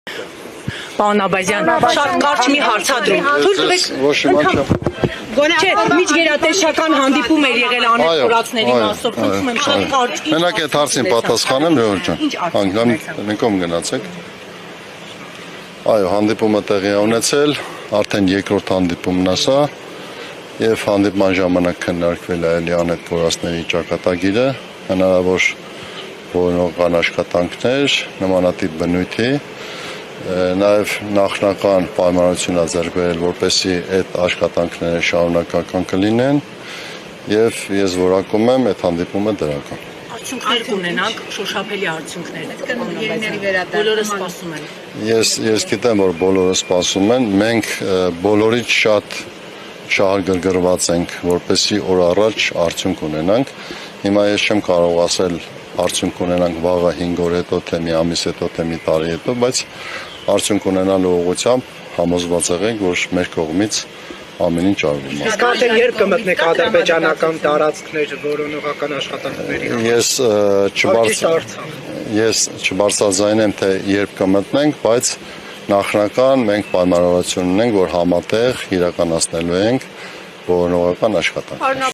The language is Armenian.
Պարոն Աբազյան, շատ կարճ մի հարցադրում։ Թույլ տվեք։ Չէ, միջգերատեսչական հանդիպում էր եղել անեքսորացների մասով, խնդրում եմ շատ կարճ։ Մենակ այդ հարցին պատասխանեմ, Ժողովուրդ ջան։ Նկոմ գնացեք։ Այո, հանդիպումը տեղի է ունեցել, արդեն երկրորդ հանդիպումն է սա, եւ հանդիպման ժամանակ քննարկվել է էլի անեքսորացների ճակատագիրը, հնարավոր որոնական աշխատանքներ, նմանատիպ բնույթի, նաև նախնական պայմանություն է ձեռք բերել, որպեսզի այդ աշխատանքները շարունակական կլինեն, եւ ես որակում եմ այդ հանդիպումը դրական։ Արդյունքներ կունենանք, շոշափելի արդյունքներ։ Բոլորը սպասում են։ Ես գիտեմ, որ բոլորը սպասում են, մենք բոլորից շատ շահագրգռված ենք, որպեսզի օր առաջ արդյունք ունենանք։ Հիմա ես չեմ կարող ասել արդյունք ունենանք վաղը 5 օր հետո, թե մի ամիս հետո, թե մի տարի հետո, բայց արդյունք ունենալու ուղղությամբ համոզված եղենք, որ մեր կողմից ամեն ինչ արվում է։ Իսկ արդեն երբ կմտնեք ադրբեջանական տարածքներ որոնողական աշխատանքների համար։ Ես չբարձրաձայնեմ, թե երբ կմտնենք, բայց նախնական մենք պայմանավորություն ունենք, որ համատեղ իրականացնելու ենք որոնողական աշխատանքներ։